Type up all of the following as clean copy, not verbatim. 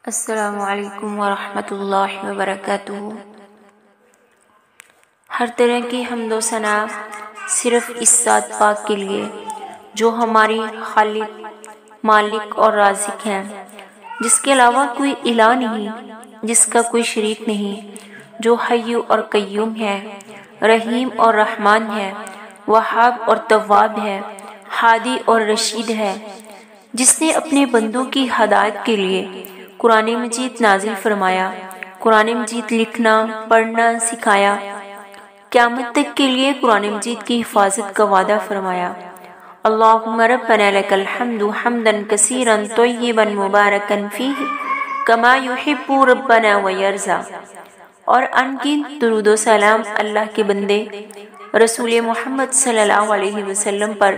السلام علیکم ورحمۃ اللہ وبرکاتہ۔ ہر طرح کی حمد و ثنا صرف اس ذات پاک کے لیے جو ہماری خالق، مالک اور رازق ہیں، جس کے علاوہ کوئی الہ نہیں، جس کا کوئی شریک نہیں، جو حی اور قیوم ہے، رحیم اور رحمان ہے، وہاب اور تواب ہے، ہادی اور رشید ہے، جس نے اپنے بندوں کی ہدایت کے لیے قرآن مجید نازل فرمایا، قرآن مجید لکھنا، پڑھنا سکھایا، قیامت تک کے لیے قرآن مجید کی حفاظت کا وعدہ فرمایا۔ اللہم ربنا لک الحمد حمدا کثیرا طیبا مبارکا فیہ کما یحب ربنا ویرضی۔ اور ان کی درود و سلام اللہ کے بندے رسول محمد صلی اللہ علیہ وسلم پر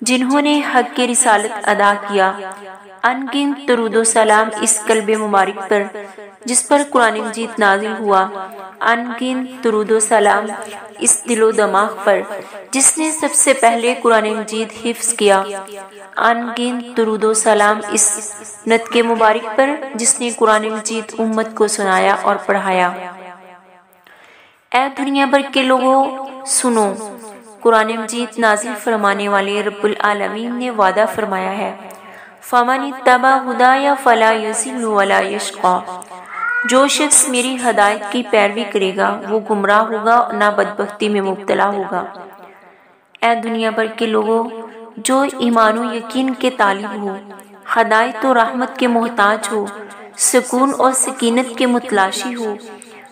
جنہوں نے حق کی رسالت ادا کیا، ان کی درود و سلام اس قلب مبارک پر جس پر قرآن مجید نازل ہوا، ان کی درود و سلام اس دل و دماغ پر جس نے سب سے پہلے قرآن مجید حفظ کیا، ان کی درود و سلام اس نطق مبارک پر جس نے قرآن مجید امت کو سنایا اور پڑھایا۔ اے دنیا بھر کے لوگوں سنو، قرآن مجید نازل فرمانے والے رب العالمین نے وعدہ فرمایا ہے، فَمَنِ اتَّبَعَ هُدَايَ فَلَا يَضِلُّ وَلَا يَشْقَىٰ۔ جو شخص میری ہدایت کی پیروی کرے گا وہ گمراہ ہوگا نہ بدبختی میں مبتلا ہوگا۔ اے دنیا بھر کے لوگوں جو ایمان و یقین کے طالب ہو، ہدایت و رحمت کے محتاج ہو، سکون اور سکینت کے متلاشی ہو،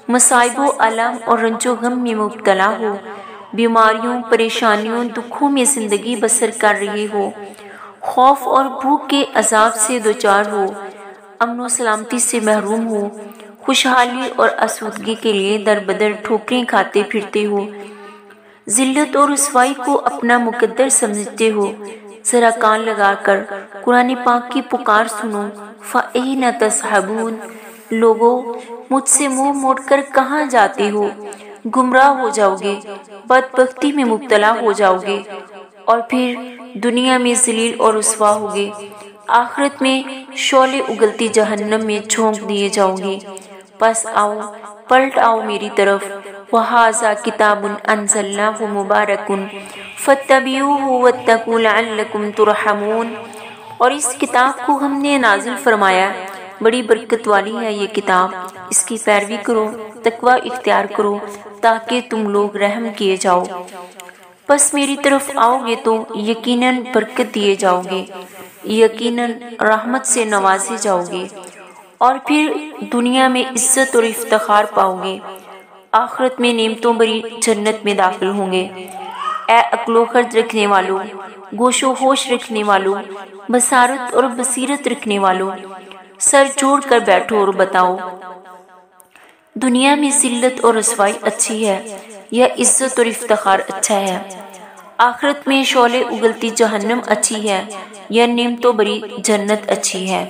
مصائب و الم اور رنج و غم میں مبتلا ہو، بیماریوں، پریشانیوں، دکھوں میں زندگی بسر کر رہے ہو، خوف اور بھوک کے عذاب سے دوچار ہو، امن و سلامتی سے محروم ہو، خوشحالی اور آسودگی کے لیے در بدر ٹھوکریں کھاتے پھرتے ہو، ذلت اور رسوائی کو اپنا مقدر سمجھتے ہو، ذرا کان لگا کر قرآن پاک کی پکار سنو، فَأَيْنَ تَذْهَبُونَ۔ لوگوں مجھ سے منہ موڑ کر کہاں جاتے ہو؟ گمراہ ہو جاؤ گے، بدبختی میں مبتلا ہو جاؤ گے اور پھر دنیا میں ذلیل اور رسوا ہوگے، آخرت میں شعلے اگلتی جہنم میں جھونک دیے جاؤ گے۔ پس آؤ، پلٹ آؤ میری طرف، وَهَٰذَا كِتَابٌ أَنزَلْنَاهُ مُبَارَكٌ فَاتَّبِعُوهُ وَاتَّقُوا لَعَلَّكُمْ تُرْحَمُونَ۔ اور اس کتاب کو ہم نے نازل فرمایا، بڑی برکت والی ہے یہ کتاب، اس کی پیروی کرو، تقوی اختیار کرو تاکہ تم لوگ رحم کیے جاؤ۔ بس میری طرف آؤ گے تو یقیناً برکت دیے جاؤ گے، یقیناً رحمت سے نوازے جاؤ گے، اور پھر دنیا میں عزت اور افتخار پاؤ گے، آخرت میں نعمتوں بھری جنت میں داخل ہوں گے۔ اے عقل و خرد رکھنے والوں، گوش و ہوش رکھنے والوں، بصارت اور بصیرت رکھنے والوں، سر جوڑ کر بیٹھو اور بتاؤ، دنیا میں ذلت اور رسوائی اچھی ہے یا عزت اور افتخار اچھا ہے؟ آخرت میں شعلے اگلتی جہنم اچھی ہے یا نعمتوں بری جنت اچھی ہے؟